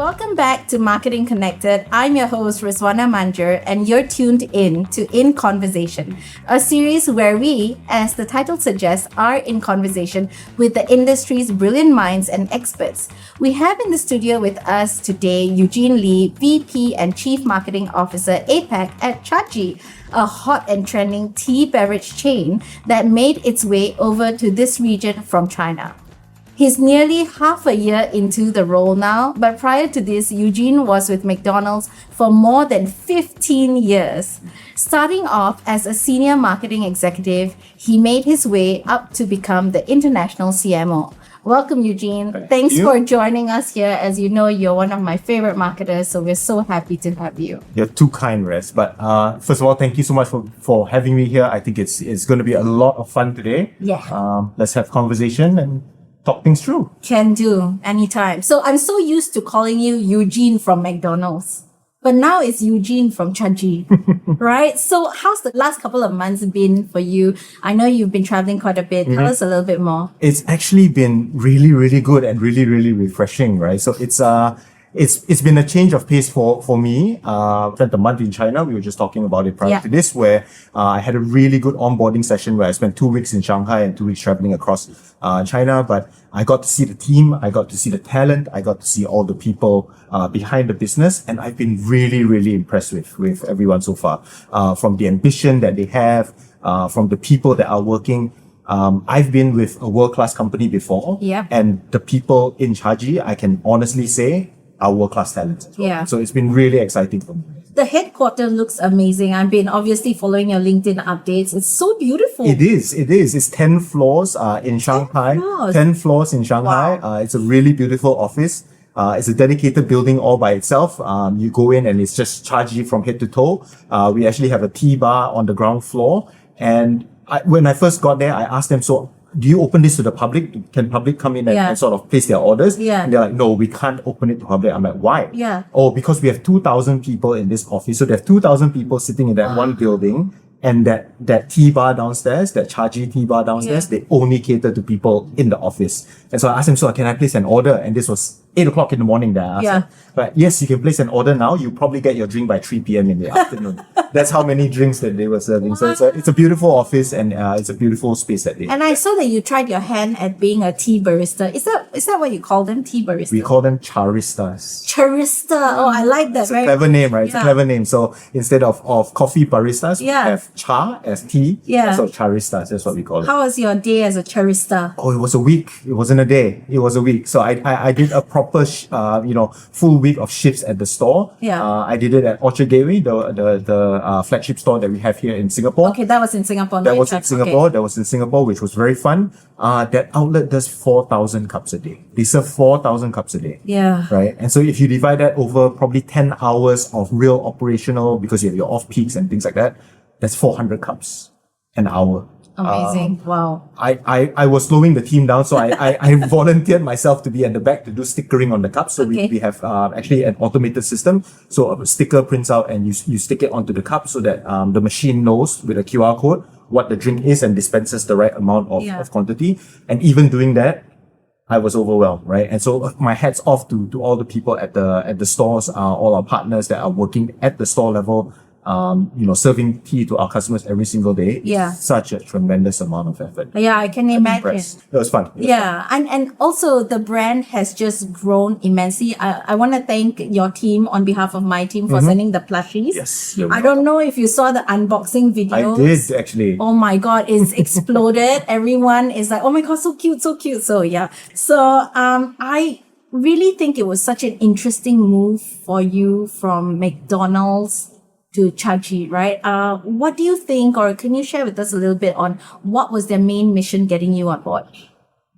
Welcome back to Marketing Connected. I'm your host, Rizwana Manjur, and you're tuned in to In Conversation, a series where we, as the title suggests, are in conversation with the industry's brilliant minds and experts. We have in the studio with us today Eugene Lee, VP and Chief Marketing Officer APAC at Chagee, a hot and trending tea beverage chain that made its way over to this region from China. He's nearly half a year into the role now, but prior to this, Eugene was with McDonald's for more than 15 years. Starting off as a senior marketing executive, he made his way up to become the international CMO. Welcome, Eugene. Thanks for joining us here. As you know, you're one of my favorite marketers, so we're so happy to have you. You're too kind, Rez. But first of all, thank you so much for having me here. I think it's going to be a lot of fun today. Yeah. Let's have conversation and talk things through. Can do, anytime. So I'm so used to calling you Eugene from McDonald's, but now it's Eugene from Chagee, right? So how's the last couple of months been for you? I know you've been traveling quite a bit. Tell us a little bit more. It's actually been really, really good and really, really refreshing, right? So it's been a change of pace for me. Spent a month in China. We were just talking about it prior to this, where I had a really good onboarding session where I spent 2 weeks in Shanghai and 2 weeks traveling across China. But I got to see the team, I got to see the talent, I got to see all the people behind the business, and I've been really, really impressed with everyone so far. From the ambition that they have, from the people that are working. I've been with a world-class company before, and the people in Chagee, I can honestly say, are world-class talent as well. Yeah. So it's been really exciting for me. The headquarters looks amazing. I've been obviously following your LinkedIn updates. It's so beautiful. It is. It's 10 floors in Shanghai. 10 floors in Shanghai. Wow. It's a really beautiful office. It's a dedicated building all by itself. You go in and it's just Chagee from head to toe. We actually have a tea bar on the ground floor. And when I first got there, I asked them, so do you open this to the public? Can public come in and sort of place their orders? Yeah. And they're like, no, we can't open it to public. I'm like, why? Yeah. Oh, because we have 2,000 people in this office. So there's 2,000 people sitting in that one building. And that tea bar downstairs, that Chagee tea bar downstairs, they only cater to people in the office. And so I asked him, so can I place an order? And this was 8 o'clock in the morning that I asked him. But yes, you can place an order now. You probably get your drink by 3 p.m. in the afternoon. That's how many drinks that they were serving. So it's a beautiful office and it's a beautiful space that they have. And I saw that you tried your hand at being a tea barista. Is that what you call them? Tea barista? We call them charistas. Charista. Oh, I like that. It's a clever name, right? It's a clever name. So instead of coffee baristas, we have cha as tea. Yeah. So charistas, that's what we call it. How was your day as a charista? Oh, it was a week. It wasn't a day. It was a week. So I did a proper, full week of shifts at the store. Yeah. I did it at Orchard Gateway, the flagship store that we have here in Singapore. Okay, that was in Singapore. That was in Singapore. That was in Singapore, which was very fun. That outlet does 4,000 cups a day. They serve 4,000 cups a day. Yeah. Right. And so if you divide that over probably 10 hours of real operational, because you have your off peaks and things like that, that's 400 cups an hour. Amazing. Wow. I was slowing the team down, so I volunteered myself to be at the back to do stickering on the cups. So we have actually an automated system. So a sticker prints out and you stick it onto the cup so that the machine knows with a QR code what the drink is and dispenses the right amount of quantity. And even doing that, I was overwhelmed, right? And so my hats off to all the people at the stores, all our partners that are working at the store level. Serving tea to our customers every single day. Yeah. Such a tremendous amount of effort. Yeah, I can imagine. It was fun. And also the brand has just grown immensely. I want to thank your team on behalf of my team for sending the plushies. Yes. I don't know if you saw the unboxing videos. I did actually. Oh my God, it's exploded. Everyone is like, oh my God, so cute, so cute. So yeah. So I really think it was such an interesting move for you from McDonald's to Chagee, right? What do you think, or can you share with us a little bit on what was their main mission getting you on board?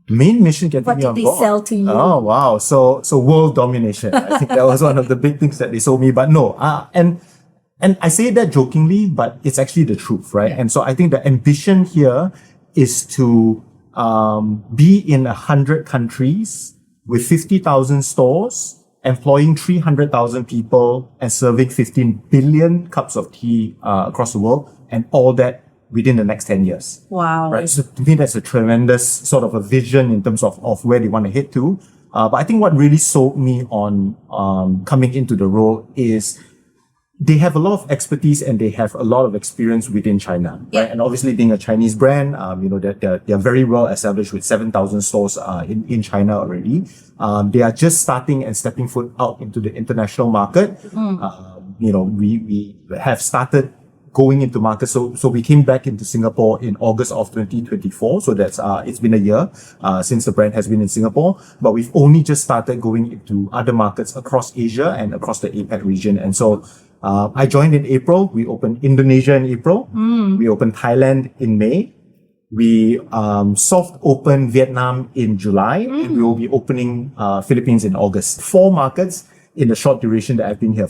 Main mission getting me on board? What did they sell to you? Oh, wow. So world domination. I think that was one of the big things that they sold me. But no, and I say that jokingly, but it's actually the truth, right? Yeah. And so I think the ambition here is to be in 100 countries with 50,000 stores, employing 300,000 people and serving 15 billion cups of tea across the world, and all that within the next 10 years. Wow. Right. So to me, that's a tremendous sort of a vision in terms of where they want to head to. But I think what really sold me on coming into the role is they have a lot of expertise and they have a lot of experience within China, right? And obviously being a Chinese brand, they're very well established with 7,000 stores in China already. They are just starting and stepping foot out into the international market. We have started going into markets. So we came back into Singapore in August of 2024. So that's, it's been a year, since the brand has been in Singapore, but we've only just started going into other markets across Asia and across the APAC region. And so, I joined in April. We opened Indonesia in April. We opened Thailand in May. We, soft opened Vietnam in July, and we will be opening, Philippines in August. 4 markets in the short duration that I've been here.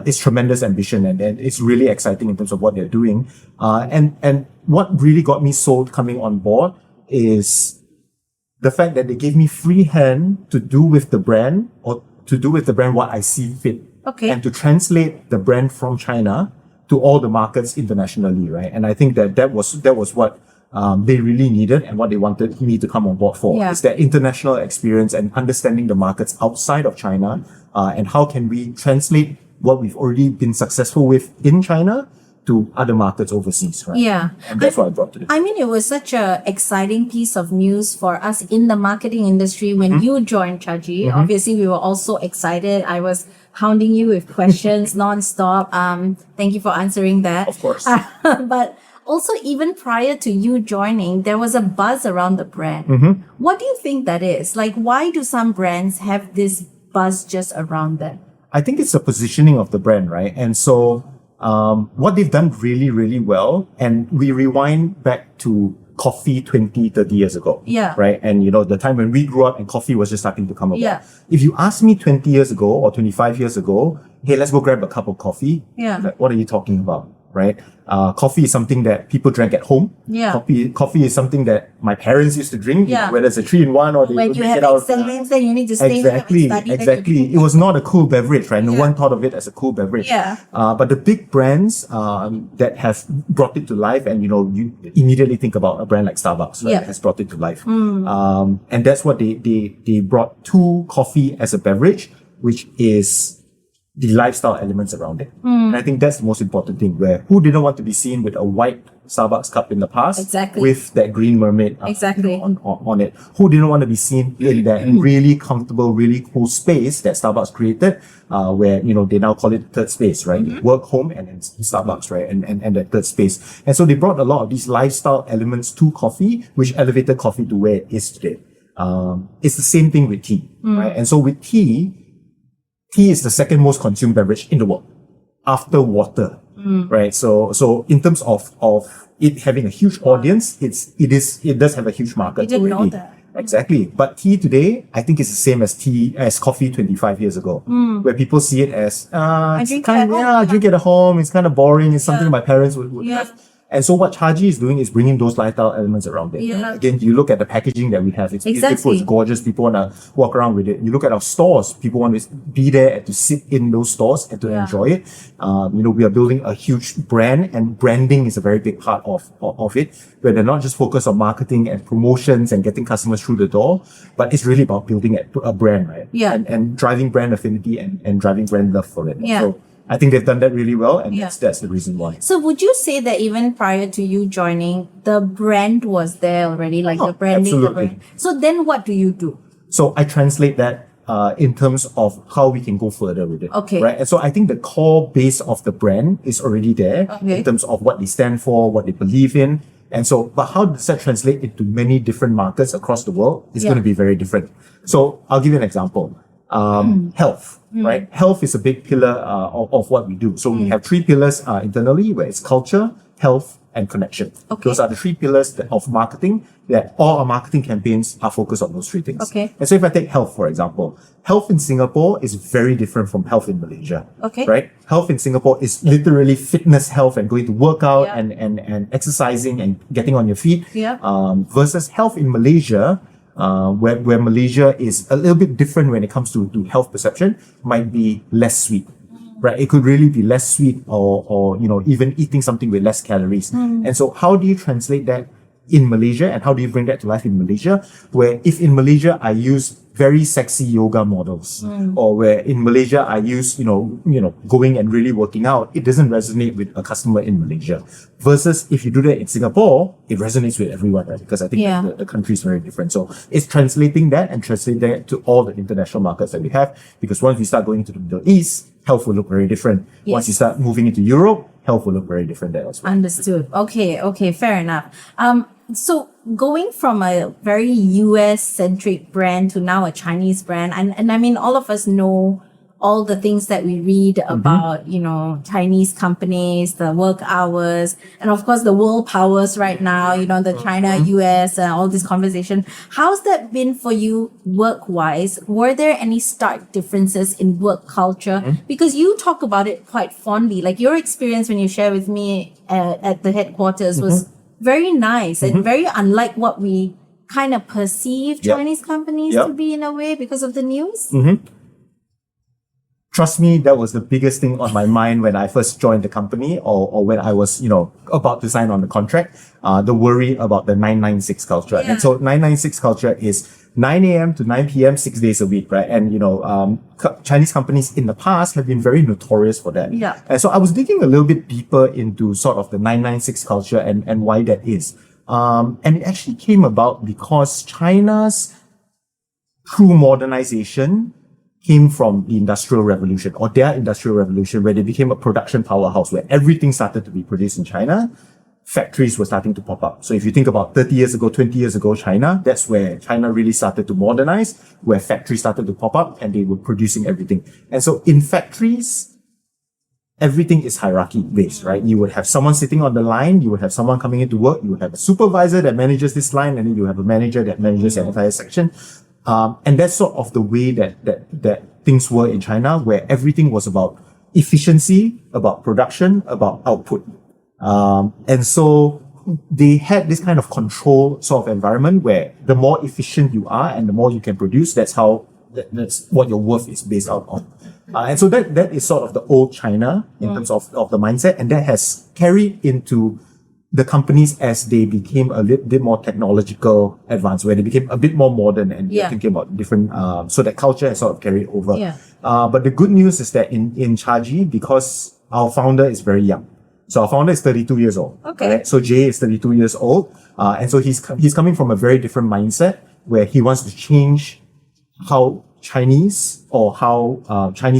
It's tremendous ambition and it's really exciting in terms of what they're doing. And what really got me sold coming on board is the fact that they gave me free hand to do with the brand what I see fit. Okay. And to translate the brand from China to all the markets internationally, right? And I think that was what they really needed and what they wanted me to come on board for. Yeah. Is that international experience and understanding the markets outside of China, and how can we translate what we've already been successful with in China to other markets overseas, right? Yeah. And that's what I brought to this. I mean, it was such a exciting piece of news for us in the marketing industry when you joined Chagee. Obviously, we were also excited. I was hounding you with questions nonstop. Thank you for answering that. Of course. But also, even prior to you joining, there was a buzz around the brand. What do you think that is? Like, why do some brands have this buzz just around them? I think it's the positioning of the brand, right? And so, what they've done really, really well, and we rewind back to coffee 20, 30 years ago. Yeah. Right? And the time when we grew up and coffee was just starting to come about. Yeah. If you asked me 20 years ago or 25 years ago, hey, let's go grab a cup of coffee. Yeah. Like, what are you talking about? Right? Coffee is something that people drank at home. Yeah. Coffee is something that my parents used to drink, Yeah. whether it's a 3-in-1 or they When would you make have it out. exams, then you need to stay Exactly, home and study. exactly. It was not a cool beverage, right? No Yeah. one thought of it as a cool beverage. Yeah. But the big brands that have brought it to life, and you immediately think about a brand like Starbucks, right? Yeah. That has brought it to life. And that's what they brought to coffee as a beverage, which is the lifestyle elements around it. And I think that's the most important thing, where who didn't want to be seen with a white Starbucks cup in the past, Exactly. with that green mermaid Exactly. on it? Who didn't want to be seen in that really comfortable, really cool space that Starbucks created, where they now call it third space, right? Work, home, and then Starbucks, right? And that third space. And so they brought a lot of these lifestyle elements to coffee, which elevated coffee to where it is today. It's the same thing with tea, right? And so with tea is the second most consumed beverage in the world after water, right? So in terms of it having a huge audience, it does have a huge market. I didn't know already. that. Exactly. But tea today, I think, is the same as coffee 25 years ago, where people see it as, I drink it at home. I drink it at home. It's kind of boring. It's something my parents would Yeah. have. And so what Chagee is doing is bringing those lifestyle elements around it. Yeah. Again, you look at the packaging that we have. It's beautiful, Exactly. it's gorgeous. People want to walk around with it. You look at our stores. People want to be there and to sit in those stores and to Yeah. enjoy it. We are building a huge brand, and branding is a very big part of it, where they're not just focused on marketing and promotions and getting customers through the door, but it's really about building a brand, right? Yeah. And driving brand affinity and driving brand love for it. Yeah. So I think they've done that really well, and Yeah. that's the reason why. So would you say that even prior to you joining, the brand was there already, like the branding? absolutely. So then what do you do? So I translate that in terms of how we can go further with it. Okay. Right. And so I think the core base of the brand is already there Okay. in terms of what they stand for, what they believe in. And so, but how does that translate into many different markets across the world? It's Yeah. going to be very different. So I'll give you an example. Health, right? Health is a big pillar of what we do. So we have 3 pillars internally, where it's culture, health, and connection. Okay. Those are the 3 pillars of marketing, that all our marketing campaigns are focused on those 3 things. Okay. And so if I take health, for example, health in Singapore is very different from health in Malaysia. Okay. Right? Health in Singapore is literally fitness health and going to work out Yeah. and exercising and getting on your feet. Yeah. Versus health in Malaysia, where Malaysia is a little bit different when it comes to health perception, might be less sweet. Right? It could really be less sweet or even eating something with less calories. And so how do you translate that in Malaysia, and how do you bring that to life in Malaysia? Where if in Malaysia I use very sexy yoga models, or where in Malaysia I use, going and really working out, it doesn't resonate with a customer in Malaysia. Versus if you do that in Singapore, it resonates with everyone, right? Because I think the country is very different. So it's translating that and translating that to all the international markets that we have. Because once we start going to the Middle East, health will look very different. Yes. Once you start moving into Europe, health will look very different there as well. Understood. Okay, fair enough. So going from a very US centric brand to now a Chinese brand, and I mean, all of us know all the things that we read about, Chinese companies, the work hours, and of course the world powers right now, the China, US, all this conversation. How's that been for you work-wise? Were there any stark differences in work culture? Because you talk about it quite fondly. Like your experience when you share with me at the headquarters was very nice and very unlike what we kind of perceive Chinese companies to be in a way because of the news. Trust me, that was the biggest thing on my mind when I first joined the company, or when I was, about to sign on the contract, the worry about the 996 culture. Yeah. And so 996 culture is 9 a.m. to 9 p.m., 6 days a week, right? And, Chinese companies in the past have been very notorious for that. Yeah. And so I was digging a little bit deeper into sort of the 996 culture and why that is. And it actually came about because China's true modernization came from the Industrial Revolution, or their Industrial Revolution, where they became a production powerhouse, where everything started to be produced in China. Factories were starting to pop up. So if you think about 30 years ago, 20 years ago, China, that's where China really started to modernize, where factories started to pop up and they were producing everything. And so in factories, everything is hierarchy based, right? You would have someone sitting on the line, you would have someone coming into work, you would have a supervisor that manages this line, and then you have a manager that manages an entire section. And that's sort of the way that things were in China, where everything was about efficiency, about production, about output. And so they had this kind of control sort of environment where the more efficient you are and the more you can produce, that's what your worth is based out on. And so that is sort of the old China in terms of the mindset, and that has carried into the companies as they became a little bit more technological advanced, where they became a bit more modern and thinking about different, so that culture has sort of carried over. Yeah. But the good news is that in Chagee, because our founder is very young, so our founder is 32 years old. Okay. Right? So Jay is 32 years old. And so he's coming from a very different mindset where he wants to change how Chinese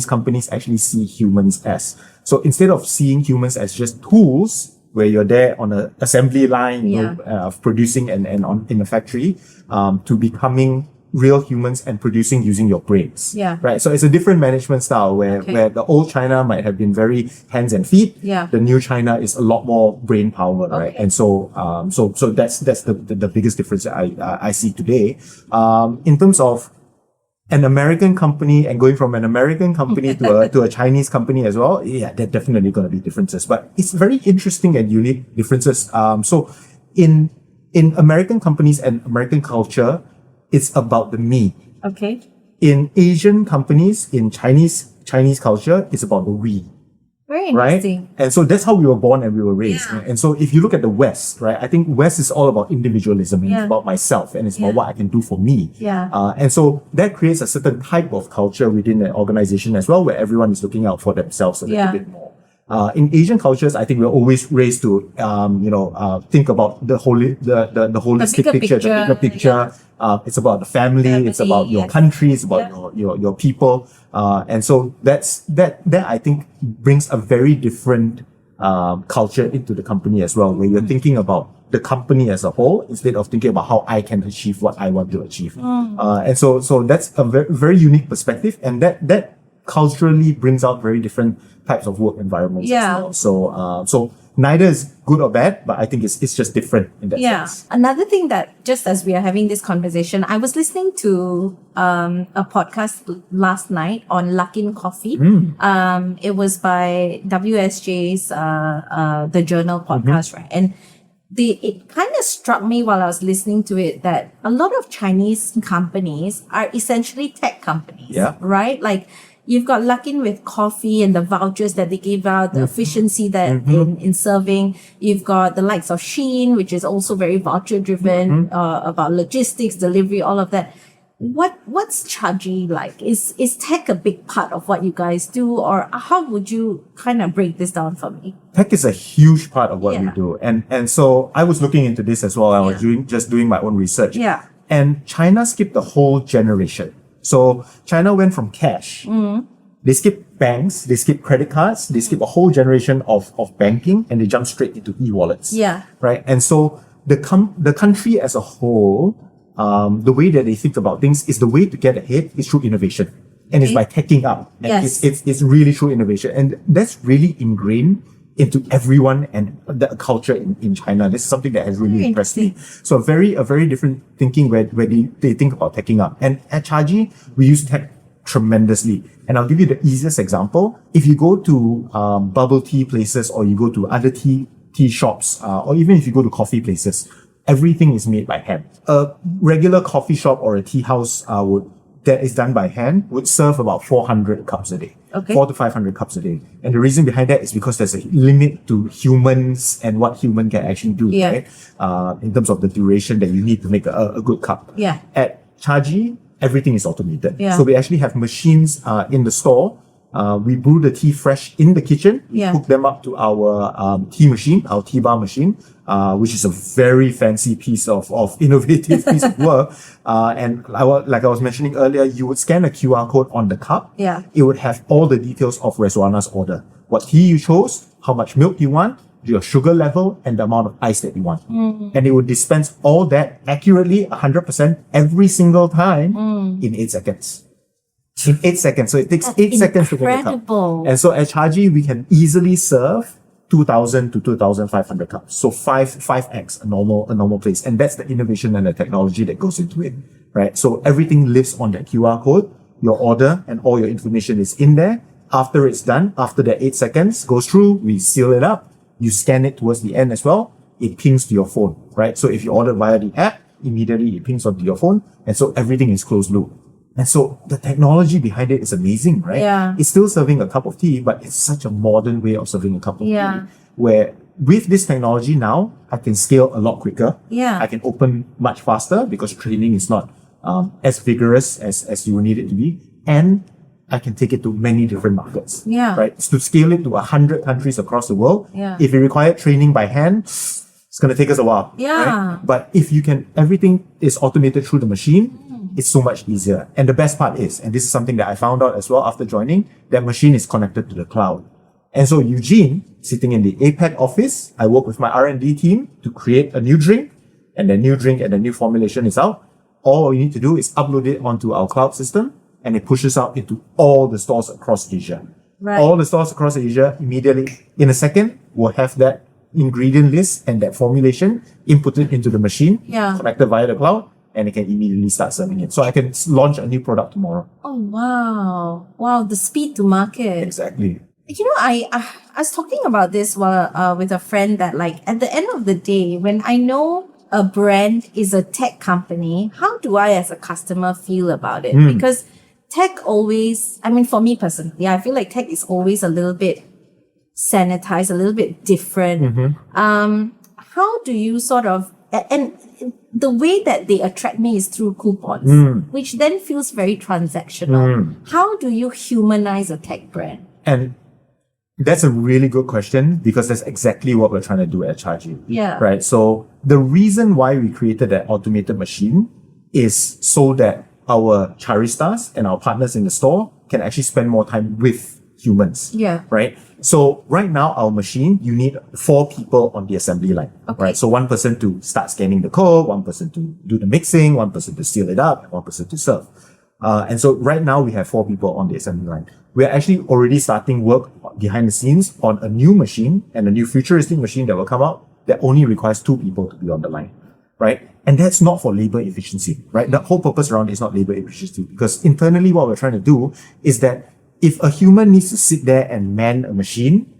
companies actually see humans as. So instead of seeing humans as just tools, where you're there on an assembly line, of producing and in a factory, to becoming real humans and producing using your brains. Yeah. Right. So it's a different management style where the old China might have been very hands and feet. Yeah. The new China is a lot more brain power, right? Okay. And so that's the biggest difference that I see today. In terms of an American company and going from an American company to a Chinese company as well, yeah, there are definitely going to be differences. But it's very interesting and unique differences. So in American companies and American culture, it's about the me. Okay. In Asian companies, in Chinese culture, it's about the we. Very Right? interesting. And so that's how we were born and we were raised. Yeah. Right? And so if you look at the West, right, I think West is all about individualism. And Yeah. it's about myself and it's about what I can do for me. Yeah. And so that creates a certain type of culture within an organization as well, where everyone is looking out for themselves a little bit more. In Asian cultures, I think we're always raised to, think about the holistic bigger picture, the bigger picture. It's about the family, it's about your country, it's about your people. And so that I think brings a very different, culture into the company as well, where you're thinking about the company as a whole instead of thinking about how I can achieve what I want to achieve. And so that's a very, very unique perspective, and that culturally brings out very different types of work environments as well. So neither is good or bad, but I think it's just different in that sense. Another thing that, just as we are having this conversation, I was listening to a podcast last night on Luckin Coffee. It was by WSJ's The Journal podcast, right? And it kind of struck me while I was listening to it that a lot of Chinese companies are essentially tech companies, right? Like, You've got Luckin with coffee and the vouchers that they give out, the efficiency that in serving. You've got the likes of Shein, which is also very voucher driven, about logistics, delivery, all of that. What's Chagee like? Is tech a big part of what you guys do, or how would you kind of break this down for me? Tech is a huge part of what we do. And so I was looking into this as well. I was doing my own research. Yeah. And China skipped the whole generation. So China went from cash. They skipped banks, they skipped credit cards, they skipped a whole generation of banking, and they jumped straight into e-wallets. Yeah. Right? And so the country as a whole, the way that they think about things is the way to get ahead is through innovation. And it's by teching up. And it's really through innovation. And that's really ingrained into everyone and the culture in China. This is something that has really impressed me. So a very different thinking where they think about teching up. And at Chagee, we use tech tremendously. And I'll give you the easiest example. If you go to bubble tea places, or you go to other tea shops, or even if you go to coffee places, everything is made by hand. A regular coffee shop or a tea house that is done by hand would serve about 400 cups a day. Okay. 400 to 500 cups a day. And the reason behind that is because there's a limit to humans and what human can actually do, right? In terms of the duration that you need to make a good cup. Yeah. At Chagee, everything is automated. Yeah. So we actually have machines in the store. We brew the tea fresh in the kitchen. We hook them up to our tea machine, our tea bar machine, which is a very fancy piece of innovative piece of work. And like I was mentioning earlier, you would scan a QR code on the cup. Yeah. It would have all the details of Reswana's order. What tea you chose, how much milk you want, your sugar level, and the amount of ice that you want. And it would dispense all that accurately, 100% every single time in 8 seconds. In 8 seconds. So it takes 8 seconds to make a cup. And so at Chagee, we can easily serve 2,000 to 2,500 cups. So 5x a normal place. And that's the innovation and the technology that goes into it, right? So everything lives on that QR code. Your order and all your information is in there. After it's done, after the 8 seconds goes through, we seal it up. You scan it towards the end as well. It pings to your phone, right? So if you order via the app, immediately it pings onto your phone. And so everything is closed loop. And so the technology behind it is amazing, right? Yeah. It's still serving a cup of tea, but it's such a modern way of serving a cup of tea. Where with this technology now, I can scale a lot quicker. I can open much faster because training is not as vigorous as you would need it to be. And I can take it to many different markets. Right? So to scale it to 100 countries across the world, if it required training by hand, it's going to take us a while. Right? But if you can, everything is automated through the machine, it's so much easier. And the best part is, and this is something that I found out as well after joining, that machine is connected to the cloud. And so Eugene, sitting in the APAC office, I work with my R&D team to create a new drink, and the new drink and the new formulation is out. All you need to do is upload it onto our cloud system, and it pushes out into all the stores across Asia. All the stores across Asia immediately, in a second, will have that ingredient list and that formulation inputted into the machine, connected via the cloud, and it can immediately start serving it. So I can launch a new product tomorrow. Oh, wow. Wow, the speed to market. Exactly. You know, I was talking about this with a friend that, like, at the end of the day, when I know a brand is a tech company, how do I as a customer feel about it? Because tech always, I mean, for me personally, I feel like tech is always a little bit sanitized, a little bit different. How do you sort of, and the way that they attract me is through coupons, which then feels very transactional. How do you humanize a tech brand? And that's a really good question, because that's exactly what we're trying to do at Chagee. Right? So the reason why we created that automated machine is so that our charistas and our partners in the store can actually spend more time with humans. Right? So right now, our machine, you need 4 people on the assembly line. Right? So 1 person to start scanning the code, 1 person to do the mixing, 1 person to seal it up, and 1 person to serve. And so right now we have 4 people on the assembly line. We're actually already starting work behind the scenes on a new machine, and a new futuristic machine that will come out that only requires 2 people to be on the line. Right? And that's not for labor efficiency, right? The whole purpose around it is not labor efficiency, because internally what we're trying to do is that if a human needs to sit there and man a machine,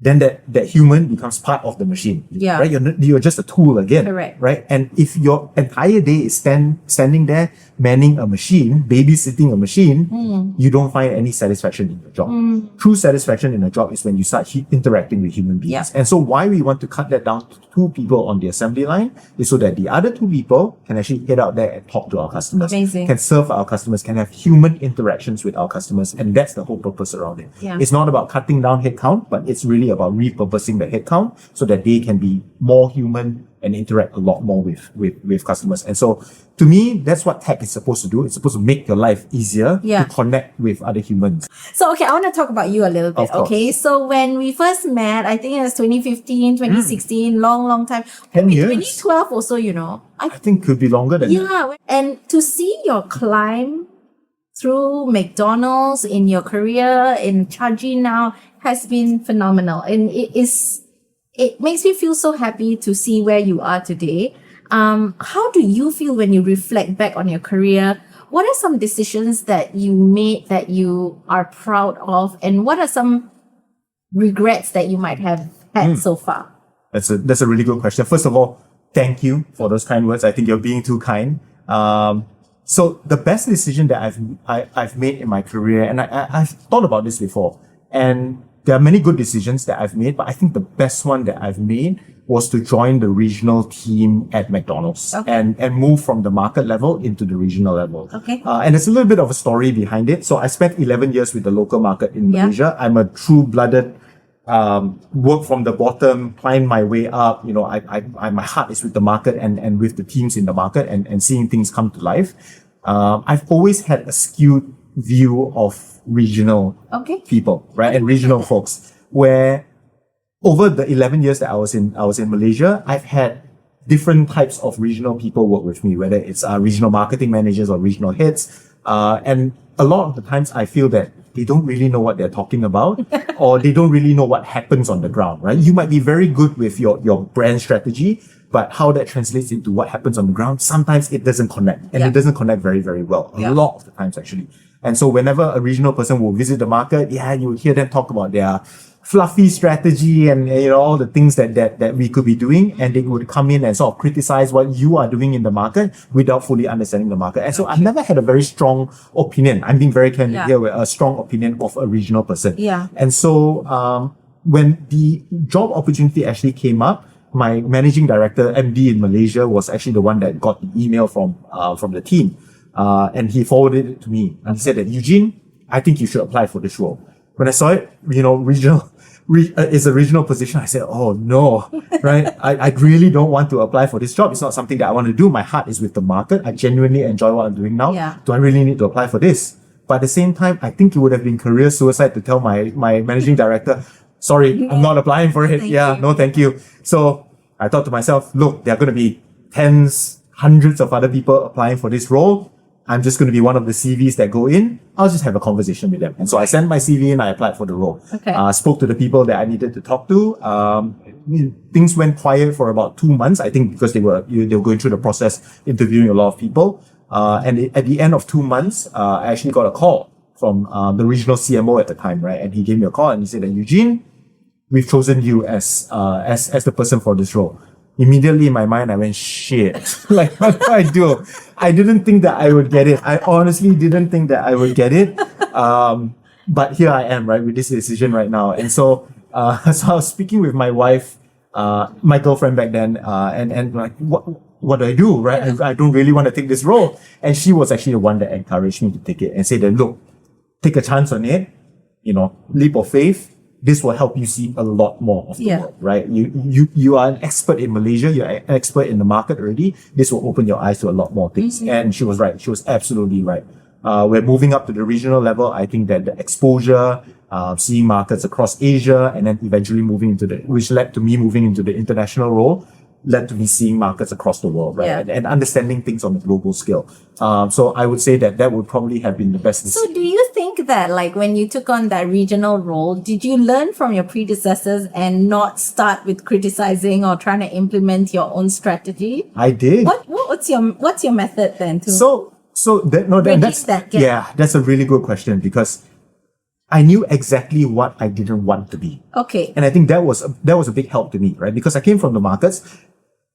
then that human becomes part of the machine. Yeah. Right? You're just a tool again. Correct. Right? And if your entire day is standing there manning a machine, babysitting a machine, you don't find any satisfaction in your job. True satisfaction in a job is when you start interacting with human beings. Yeah. And so why we want to cut that down to 2 people on the assembly line is so that the other 2 people can actually head out there and talk to our customers. Amazing. Can serve our customers, can have human interactions with our customers. And that's the whole purpose around it. Yeah. It's not about cutting down headcount, but it's really about repurposing the headcount so that they can be more human and interact a lot more with customers. And so to me, that's what tech is supposed to do. It's supposed to make your life easier Yeah. to connect with other humans. So, okay, I want to talk about you a little bit. Of course. Okay, so when we first met, I think it was 2015, 2016, long time. 10 Maybe years. 2012 also, you know. I think could be longer than that. Yeah, and to see your climb through McDonald's in your career in Chagee now has been phenomenal, and it makes me feel so happy to see where you are today. How do you feel when you reflect back on your career? What are some decisions that you made that you are proud of, and what are some regrets that you might have had so far? That's a really good question. First of all, thank you for those kind words. I think you're being too kind. So the best decision that I've made in my career, and I've thought about this before, and there are many good decisions that I've made, but I think the best one that I've made was to join the regional team at McDonald's. Okay. and move from the market level into the regional level. Okay. And there's a little bit of a story behind it. So I spent 11 years with the local market in Yeah. Malaysia. I'm a true-blooded work from the bottom, climb my way up. You know, my heart is with the market and with the teams in the market and seeing things come to life. I've always had a skewed view of regional people, right? And regional folks, where over the 11 years that I was in Malaysia, I've had different types of regional people work with me, whether it's regional marketing managers or regional heads. And a lot of the times I feel that they don't really know what they're talking about or they don't really know what happens on the ground, right? You might be very good with your brand strategy, but how that translates into what happens on the ground, sometimes it doesn't connect, and it doesn't connect very, very well. A lot of the times, actually. And so whenever a regional person will visit the market, you hear them talk about their fluffy strategy and all the things that we could be doing, and they would come in and sort of criticize what you are doing in the market without fully understanding the market. And so I've never had a very strong opinion. I'm being very candid here with a strong opinion of a regional person. Yeah. And so when the job opportunity actually came up, my managing director, MD in Malaysia, was actually the one that got the email from the team. And he forwarded it to me. And he said that, Eugene, I think you should apply for this role. When I saw it, regional is a regional position, I said, oh no, right? I really don't want to apply for this job. It's not something that I want to do. My heart is with the market. I genuinely enjoy what I'm doing now. Yeah. Do I really need to apply for this? But at the same time, I think it would have been career suicide to tell my managing director, sorry, I'm not applying for it. No, thank you. So I thought to myself, look, there are going to be tens, hundreds of other people applying for this role. I'm just going to be one of the CVs that go in. I'll just have a conversation with them. And so I sent my CV in, I applied for the role. Okay. Spoke to the people that I needed to talk to. Things went quiet for about 2 months, I think, because they were going through the process, interviewing a lot of people. And at the end of 2 months, I actually got a call from the regional CMO at the time, right? And he gave me a call and he said that, Eugene, we've chosen you as the person for this role. Immediately in my mind, I went, shit, like, what do I do? I didn't think that I would get it. I honestly didn't think that I would get it. But here I am, right, with this decision right now. And so I was speaking with my wife, my girlfriend back then, and like, what do I do, right? I don't really want to take this role. And she was actually the one that encouraged me to take it and said that, look, take a chance on it, leap of faith. This will help you see a lot more of the world, right? You are an expert in Malaysia. You're an expert in the market already. This will open your eyes to a lot more things. Mm-hmm. And she was right. She was absolutely right. We're moving up to the regional level. I think that the exposure, seeing markets across Asia, and then eventually which led to me moving into the international role, led to me seeing markets across the world, right? Yeah. And understanding things on a global scale. So I would say that would probably have been the best decision. So do you think that, like, when you took on that regional role, did you learn from your predecessors and not start with criticizing or trying to implement your own strategy? I did. What's your method then to that's that gap? that's a really good question, because I knew exactly what I didn't want to be. Okay. And I think that was a big help to me, right? Because I came from the markets,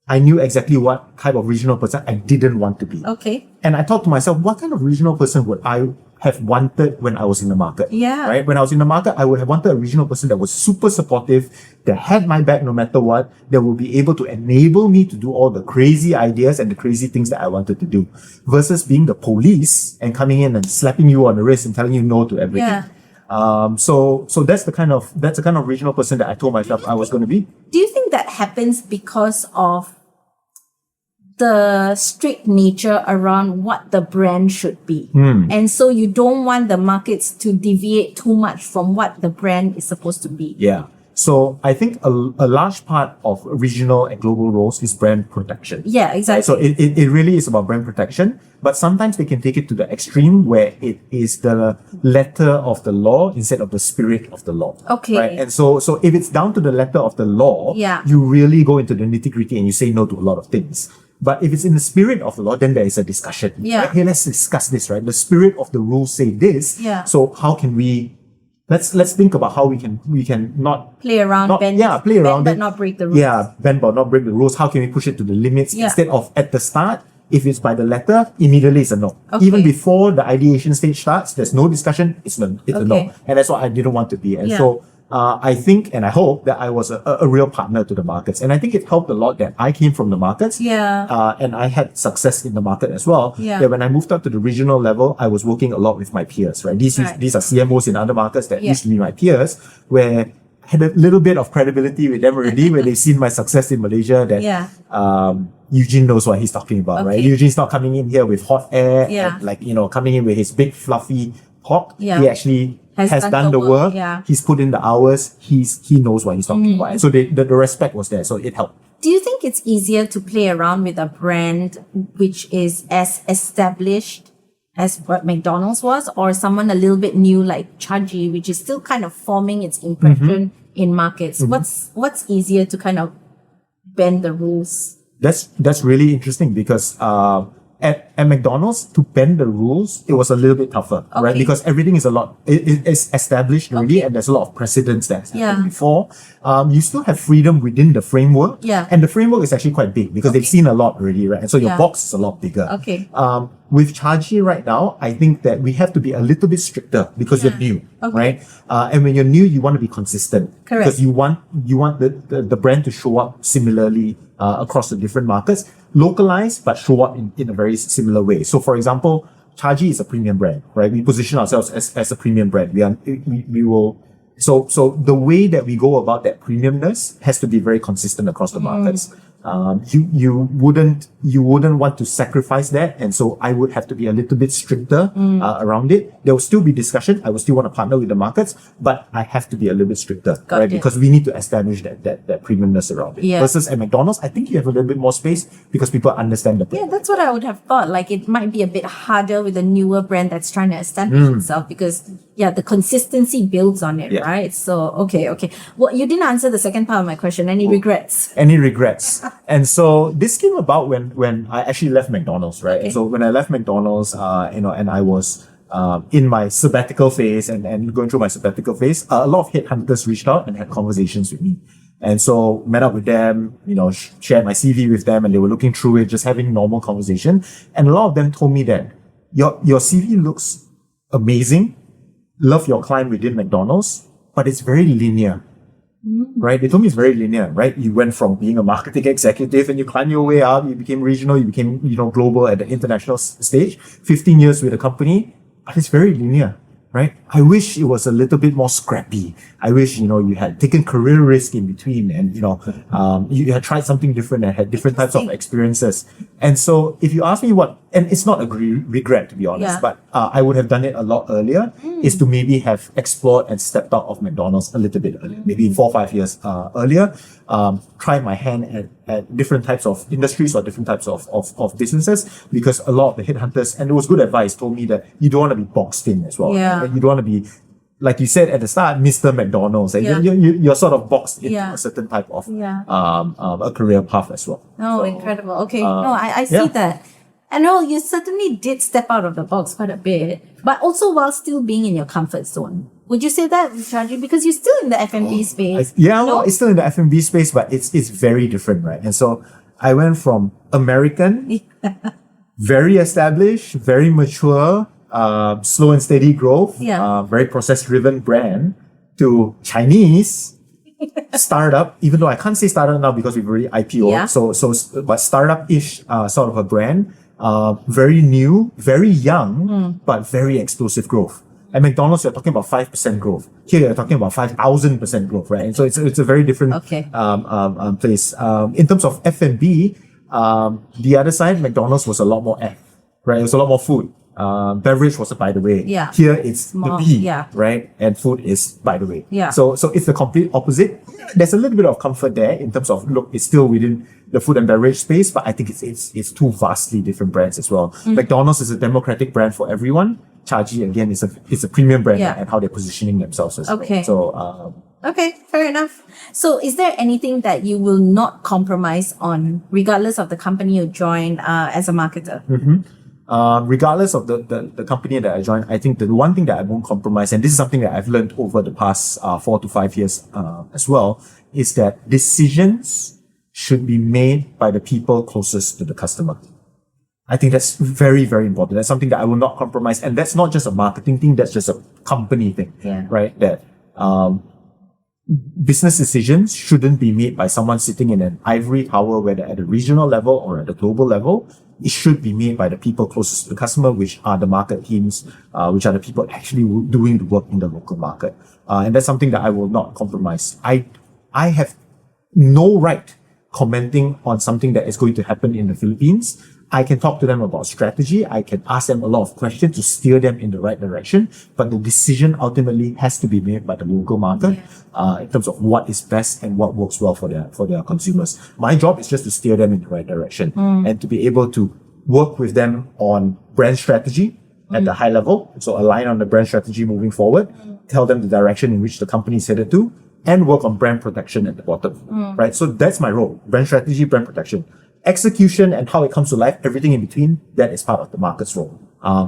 I knew exactly what type of regional person I didn't want to be. Okay. And I thought to myself, what kind of regional person would I have wanted when I was in the market? Yeah. Right? When I was in the market, I would have wanted a regional person that was super supportive, that had my back no matter what, that would be able to enable me to do all the crazy ideas and the crazy things that I wanted to do, versus being the police and coming in and slapping you on the wrist and telling you no to everything. Yeah. So that's the kind of regional person that I told myself I was going to be. Do you think that happens because of the strict nature around what the brand should be? And so you don't want the markets to deviate too much from what the brand is supposed to be? Yeah. So I think a large part of regional and global roles is brand protection. Yeah, exactly. So it really is about brand protection, but sometimes they can take it to the extreme where it is the letter of the law instead of the spirit of the law. Okay. Right? And so if it's down to the letter of the law, Yeah. you really go into the nitty-gritty and you say no to a lot of things. But if it's in the spirit of the law, then there is a discussion. Yeah. Right? Hey, let's discuss this, right? The spirit of the rules say this. Yeah. So how can we let's think about how we can not Play around, bend, play around but it. not break the rules. Yeah, bend but not break the rules. How can we push it to the limits Yeah. instead of at the start? If it's by the letter, immediately it's a no. Okay. Even before the ideation stage starts, there's no discussion. It's a Okay. no, and that's what I didn't want to be. And Yeah. so I think and I hope that I was a real partner to the markets, and I think it helped a lot that I came from the markets. Yeah. And I had success in the market as well. Yeah. That when I moved up to the regional level, I was working a lot with my peers. Right. These are CMOs in other markets that Yeah. used to be my peers, where I had a little bit of credibility with them already, where they've seen my success in Malaysia. That Yeah. Eugene knows what he's talking about, right? Okay. Eugene's not coming in here with hot air, Yeah. and coming in with his big fluffy talk. Yeah. He actually Has done the work. Yeah. He's put in the hours. He knows what he's talking about. And so the respect was there. So it helped. Do you think it's easier to play around with a brand which is as established as what McDonald's was, or someone a little bit new like Chagee, which is still kind of forming its impression in markets? What's easier to kind of bend the rules? That's really interesting because at McDonald's, to bend the rules, it was a little bit tougher, right? Okay. Because everything is it's established already, Okay. and there's a lot of precedents that's happened Yeah. before. You still have freedom within the framework, Yeah. and the framework is actually quite big because they've Okay. seen a lot already, right? And so your Yeah. box is a lot bigger. Okay. With Chagee right now, I think that we have to be a little bit stricter because Yeah. you're new, Okay. right? And when you're new, you want to be consistent. Correct. Because you want the brand to show up similarly across the different markets, localized but show up in a very similar way. So, for example, Chagee is a premium brand, right? We position ourselves as a premium brand. We will. So the way that we go about that premiumness has to be very consistent across the markets. You wouldn't want to sacrifice that, and so I would have to be a little bit stricter around it. There will still be discussion. I will still want to partner with the markets, but I have to be a little bit stricter, Got right? it. Because we need to establish that premiumness around it. Yeah. Versus at McDonald's, I think you have a little bit more space because people understand the brand. Yeah, that's what I would have thought. Like it might be a bit harder with a newer brand that's trying to establish itself because the consistency builds on it, Yeah. right? So okay. Well, you didn't answer the second part of my question. Any regrets? Any regrets? And so this came about when I actually left McDonald's, right? Okay. And so when I left McDonald's, and I was in my sabbatical phase and going through my sabbatical phase, a lot of headhunters reached out and had conversations with me. And so met up with them, shared my CV with them, and they were looking through it, just having normal conversation. And a lot of them told me that your CV looks amazing, love your climb within McDonald's, but it's very linear. Right? They told me it's very linear, right? You went from being a marketing executive and you climbed your way up, you became regional, you became, global at the international stage, 15 years with the company, but it's very linear, right? I wish it was a little bit more scrappy. I wish, you had taken career risk in between and, you had tried something different and had different types of experiences. And so if you ask me and it's not a regret to be honest, Yeah. but I would have done it a lot earlier, is to maybe have explored and stepped out of McDonald's a little bit earlier, maybe 4 or 5 years earlier, tried my hand at different types of industries or different types of businesses, because a lot of the headhunters, and it was good advice, told me that you don't want to be boxed in as well. Yeah. Right? You don't want to be, like you said at the start, Mr. McDonald's. Yeah. You're sort of boxed into Yeah. a certain type of Yeah. a career path as well. Oh, So, incredible. Okay. No, I see yeah. that. And no, you certainly did step out of the box quite a bit, but also while still being in your comfort zone. Would you say that, Chagee? Because you're still in the F&B space. Well, it's still in the F&B space, but it's very different, right? And so I went from American, very established, very mature, slow and steady growth, very process-driven brand, to Chinese startup, even though I can't say startup now because we've already IPO'd, but startup-ish sort of a brand, very new, very young, but very explosive growth. At McDonald's, you're talking about 5% growth. Here, you're talking about 5,000% growth, right? And so it's a very different place. In terms of F&B, the other side, McDonald's was a lot more F, right? It was a lot more food. Beverage was a by the way. Yeah. Here, it's More, the B, right? And food is by the way. Yeah. So it's the complete opposite. There's a little bit of comfort there in terms of, look, it's still within the food and beverage space, but I think it's two vastly different brands as well. McDonald's is a democratic brand for everyone. Chagee, again, is a premium brand and how they're positioning themselves as well. So, okay, fair enough. So is there anything that you will not compromise on, regardless of the company you join as a marketer? Regardless of the company that I joined, I think the one thing that I won't compromise, and this is something that I've learned over the past 4 to 5 years as well, is that decisions should be made by the people closest to the customer. I think that's very, very important. That's something that I will not compromise. And that's not just a marketing thing, that's just a company thing, right? That business decisions shouldn't be made by someone sitting in an ivory tower, whether at a regional level or at a global level. It should be made by the people closest to the customer, which are the market teams, which are the people actually doing the work in the local market. And that's something that I will not compromise. I have no right commenting on something that is going to happen in the Philippines. I can talk to them about strategy. I can ask them a lot of questions to steer them in the right direction. But the decision ultimately has to be made by the local market in terms of what is best and what works well for their consumers. My job is just to steer them in the right direction and to be able to work with them on brand strategy at the high level. So align on the brand strategy moving forward, tell them the direction in which the company is headed to, and work on brand protection at the bottom, right? So that's my role: brand strategy, brand protection. Execution and how it comes to life, everything in between, that is part of the market's role.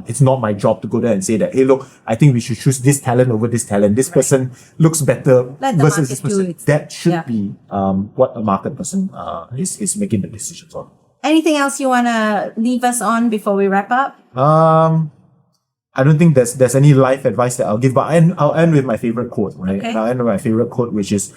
It's not my job to go there and say that, hey, look, I think we should choose this talent over this talent. This person looks better versus this person. That should be what a market person is making the decisions on. Anything else you want to leave us on before we wrap up? I don't think there's any life advice that I'll give, but I'll end with my favorite quote, right? Okay. I'll end with my favorite quote, which is,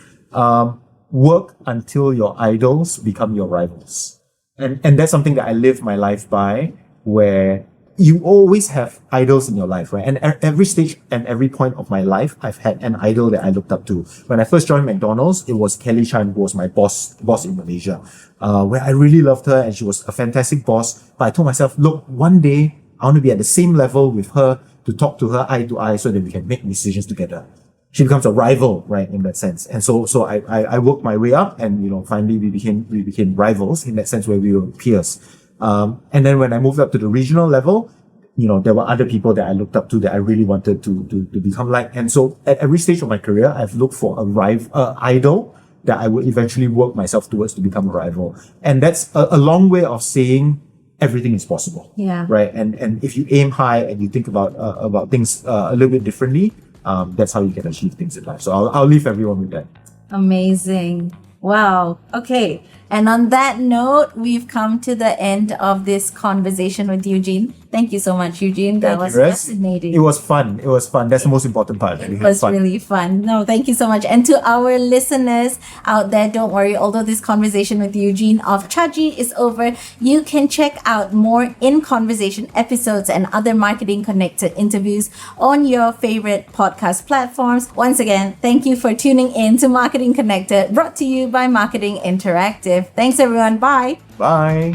work until your idols become your rivals. And that's something that I live my life by, where you always have idols in your life, right? And at every stage and every point of my life, I've had an idol that I looked up to. When I first joined McDonald's, it was Kelly Chan, who was my boss in Malaysia, where I really loved her and she was a fantastic boss. But I told myself, look, one day I want to be at the same level with her, to talk to her eye to eye so that we can make decisions together. She becomes a rival, right, in that sense. And so I worked my way up, and, finally we became rivals in that sense, where we were peers. And then when I moved up to the regional level, there were other people that I looked up to that I really wanted to become like. And so at every stage of my career, I've looked for a idol that I would eventually work myself towards to become a rival. And that's a long way of saying everything is possible. Yeah. Right. And if you aim high and you think about things a little bit differently, that's how you can achieve things in life. So I'll leave everyone with that. Amazing. Wow. Okay. And on that note, we've come to the end of this conversation with Eugene. Thank you so much, Eugene. That was fascinating. It was fun. That's the most important part. It was really fun. No, thank you so much. And to our listeners out there, don't worry. Although this conversation with Eugene of Chagee is over, you can check out more In Conversation episodes and other marketing connected interviews on your favorite podcast platforms. Once again, thank you for tuning in to Marketing Connected, brought to you by Marketing Interactive. Thanks, everyone. Bye. Bye.